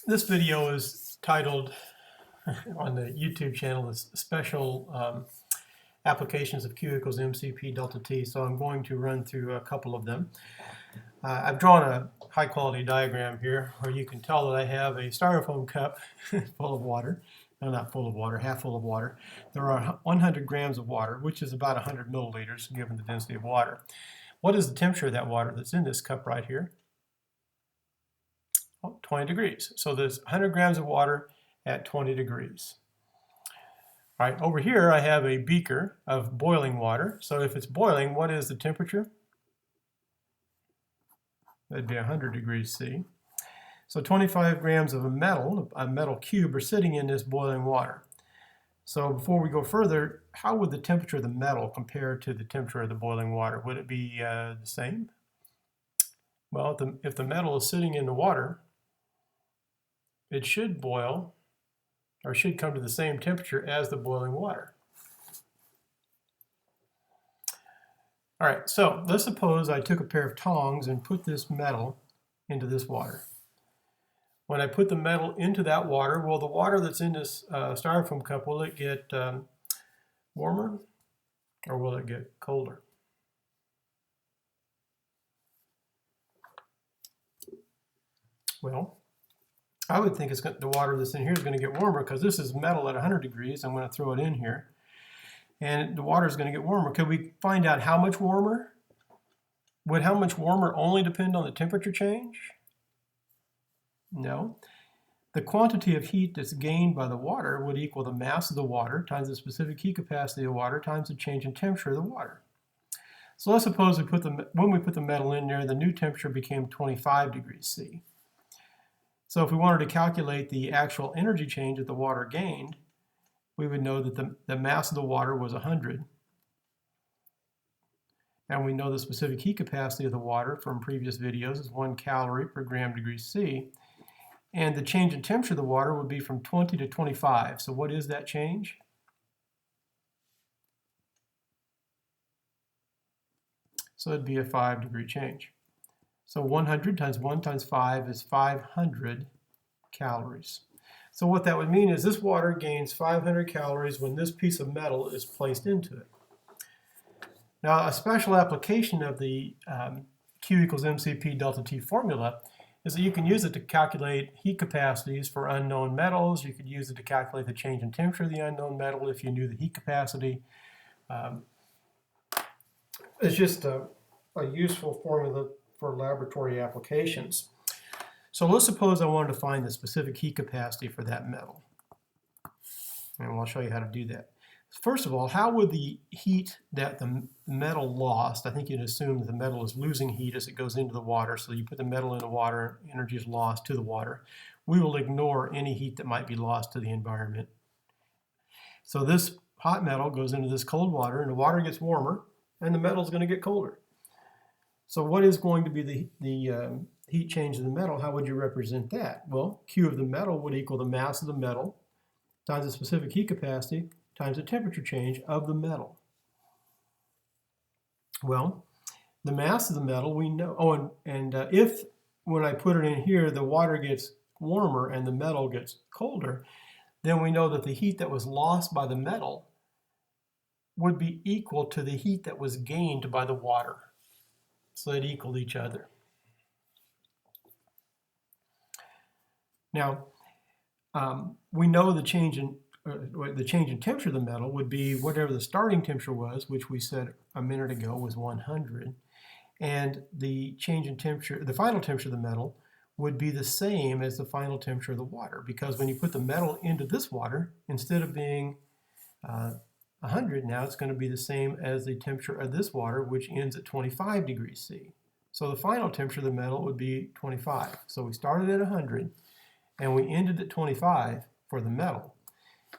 This video is titled on the YouTube channel is Special Applications of Q equals mCp delta T, so I'm going to run through a couple of them. I've drawn a high quality diagram here where you can tell that I have a styrofoam cup full of water. No, not full of water, half full of water. There are 100 grams of water, which is about 100 milliliters given the density of water. What is the temperature of that water that's in this cup right here? 20 degrees. So there's 100 grams of water at 20 degrees. All right, over here I have a beaker of boiling water. So if it's boiling, what is the temperature? That'd be 100 degrees C. So 25 grams of a metal cube, are sitting in this boiling water. So before we go further, how would the temperature of the metal compare to the temperature of the boiling water? Would it be the same? Well, if the metal is sitting in the water, it should boil, or should come to the same temperature as the boiling water. All right, so let's suppose I took a pair of tongs and put this metal into this water. When I put the metal into that water, well, the water that's in this styrofoam cup, will it get warmer or will it get colder? Well, I would think the water that's in here is going to get warmer because this is metal at 100 degrees. I'm going to throw it in here. And the water is going to get warmer. Could we find out how much warmer? Would how much warmer only depend on the temperature change? No. The quantity of heat that's gained by the water would equal the mass of the water times the specific heat capacity of water times the change in temperature of the water. So let's suppose when we put the metal in there, the new temperature became 25 degrees C. So if we wanted to calculate the actual energy change that the water gained, we would know that the mass of the water was 100. And we know the specific heat capacity of the water from previous videos is 1 calorie per gram degree C. And the change in temperature of the water would be from 20 to 25. So what is that change? So it'd be a 5-degree change. So 100 times 1 times 5 is 500 calories. So what that would mean is this water gains 500 calories when this piece of metal is placed into it. Now, a special application of the Q equals mCp delta T formula is that you can use it to calculate heat capacities for unknown metals. You could use it to calculate the change in temperature of the unknown metal if you knew the heat capacity. It's just a useful formula for laboratory applications. So let's suppose I wanted to find the specific heat capacity for that metal. And I'll show you how to do that. First of all, how would the heat that the metal lost, I think you'd assume that the metal is losing heat as it goes into the water, so you put the metal in the water, energy is lost to the water. We will ignore any heat that might be lost to the environment. So this hot metal goes into this cold water, and the water gets warmer, and the metal is going to get colder. So what is going to be the heat change of the metal? How would you represent that? Well, Q of the metal would equal the mass of the metal times the specific heat capacity times the temperature change of the metal. Well, the mass of the metal we know, if when I put it in here the water gets warmer and the metal gets colder, then we know that the heat that was lost by the metal would be equal to the heat that was gained by the water. So they'd equal each other. Now, we know the change in temperature of the metal would be whatever the starting temperature was, which we said a minute ago was 100, and the change in temperature, the final temperature of the metal, would be the same as the final temperature of the water, because when you put the metal into this water, instead of being 100, now it's going to be the same as the temperature of this water, which ends at 25 degrees C. So the final temperature of the metal would be 25. So we started at 100, and we ended at 25 for the metal.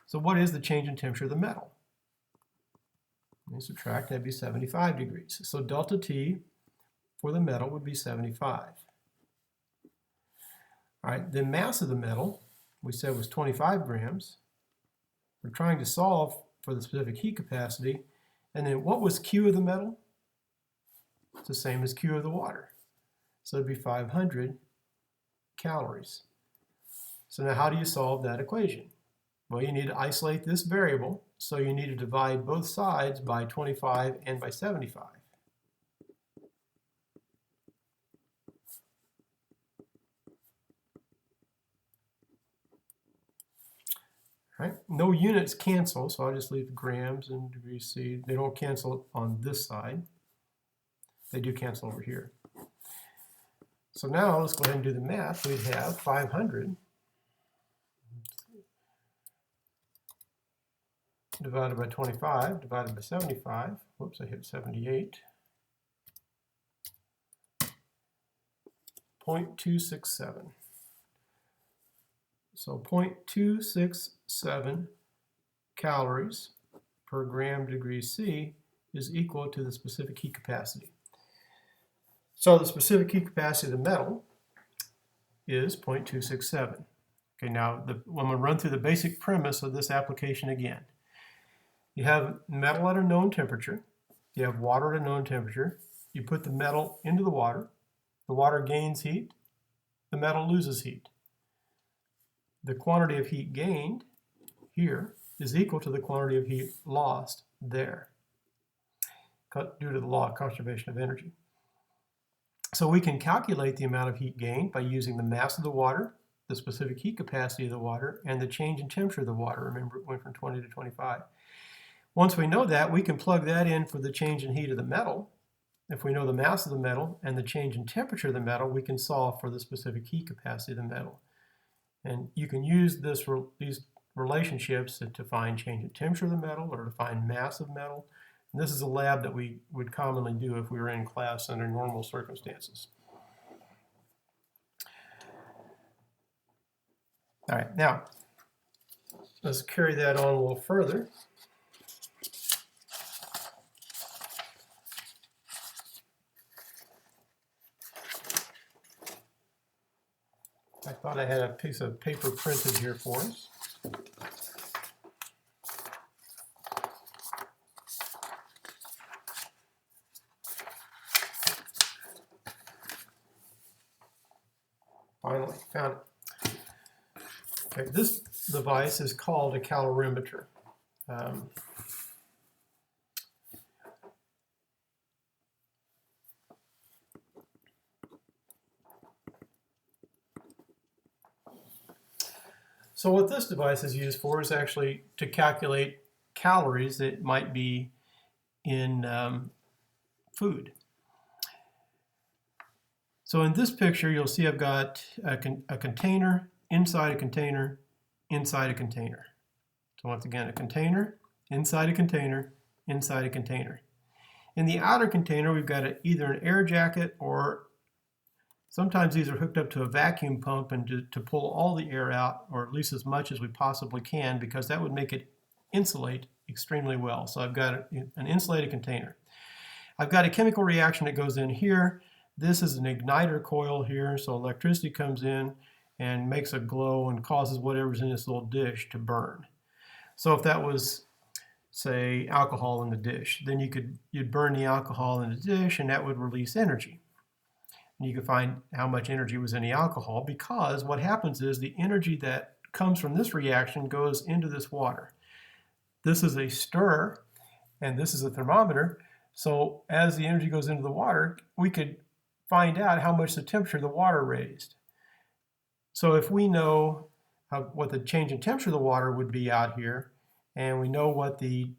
So what is the change in temperature of the metal? Let me subtract, that'd be 75 degrees. So delta T for the metal would be 75. All right, the mass of the metal, we said was 25 grams. We're trying to solve for the specific heat capacity. And then what was Q of the metal? It's the same as Q of the water. So it'd be 500 calories. So now how do you solve that equation? Well, you need to isolate this variable, so you need to divide both sides by 25 and by 75. Right? No units cancel, so I'll just leave grams and degrees C. They don't cancel on this side. They do cancel over here. So now let's go ahead and do the math. We'd have 500 divided by 25 divided by 75. Whoops, I hit 78. 0.267. So 0.267 calories per gram degree C is equal to the specific heat capacity. So the specific heat capacity of the metal is 0.267. Okay, now I'm going to run through the basic premise of this application again. You have metal at a known temperature. You have water at a known temperature. You put the metal into the water gains heat, the metal loses heat. The quantity of heat gained here is equal to the quantity of heat lost there, due to the law of conservation of energy. So we can calculate the amount of heat gained by using the mass of the water, the specific heat capacity of the water, and the change in temperature of the water. Remember, it went from 20 to 25. Once we know that, we can plug that in for the change in heat of the metal. If we know the mass of the metal and the change in temperature of the metal, we can solve for the specific heat capacity of the metal. And you can use these relationships to find change in temperature of the metal or to find mass of metal. And this is a lab that we would commonly do if we were in class under normal circumstances. All right, now let's carry that on a little further. I thought I had a piece of paper printed here for us. Finally found it. Okay, this device is called a calorimeter. So what this device is used for is actually to calculate calories that might be in food. So in this picture, you'll see I've got a container, inside a container, inside a container. So once again, a container, inside a container, inside a container. In the outer container, we've got either an air jacket, or sometimes these are hooked up to a vacuum pump and to pull all the air out, or at least as much as we possibly can, because that would make it insulate extremely well. So I've got an insulated container. I've got a chemical reaction that goes in here. This is an igniter coil here, so electricity comes in and makes a glow and causes whatever's in this little dish to burn. So if that was, say, alcohol in the dish, then you'd burn the alcohol in the dish, and that would release energy. And you can find how much energy was in the alcohol, because what happens is the energy that comes from this reaction goes into this water. This is a stirrer, and this is a thermometer. So as the energy goes into the water, we could find out how much the temperature of the water raised. So if we know what the change in temperature of the water would be out here, and we know what the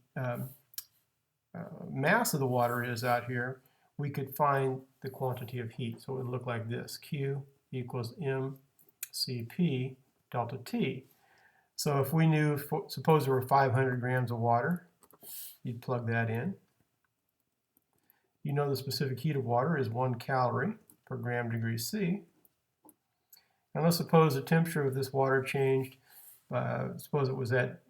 mass of the water is out here, we could find the quantity of heat. So it would look like this: Q equals mCp delta T. So if we knew, suppose there were 500 grams of water, you'd plug that in. You know the specific heat of water is 1 calorie per gram degree C. And let's suppose the temperature of this water changed. Suppose it was at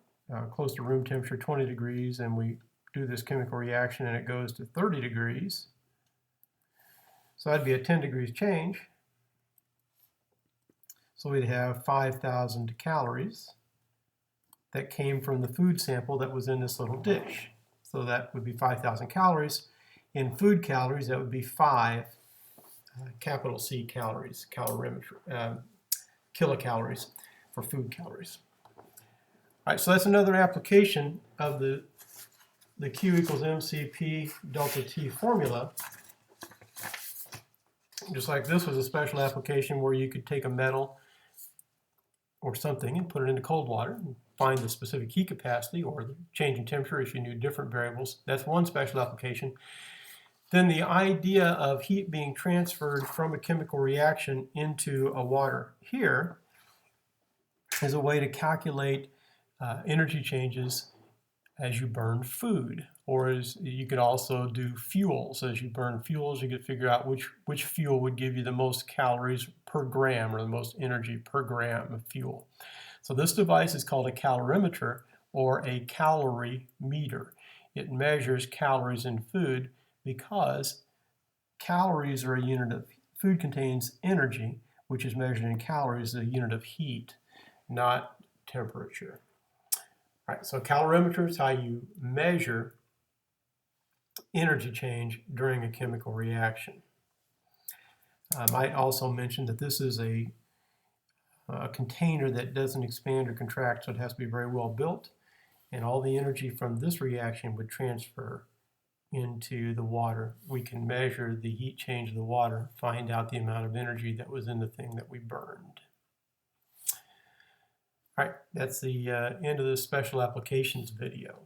close to room temperature, 20 degrees, and we do this chemical reaction and it goes to 30 degrees. So that'd be a 10 degrees change. So we'd have 5,000 calories that came from the food sample that was in this little dish. So that would be 5,000 calories. In food calories, that would be 5 capital C calories, kilocalories. for food calories. All right, so that's another application of the Q equals mCp delta T formula. Just like this was a special application where you could take a metal or something and put it into cold water and find the specific heat capacity or the change in temperature if you knew different variables. That's one special application. Then the idea of heat being transferred from a chemical reaction into a water here is a way to calculate energy changes as you burn food, or as you could also do fuels. As you burn fuels, you could figure out which fuel would give you the most calories per gram or the most energy per gram of fuel. So this device is called a calorimeter or a calorie meter. It measures calories in food because calories are a unit of food contains energy, which is measured in calories, a unit of heat, not temperature. All right, so calorimeter is how you measure energy change during a chemical reaction. I might also mention that this is a container that doesn't expand or contract, so it has to be very well built, and all the energy from this reaction would transfer into the water. We can measure the heat change of the water, find out the amount of energy that was in the thing that we burned. All right, that's the end of this special applications video.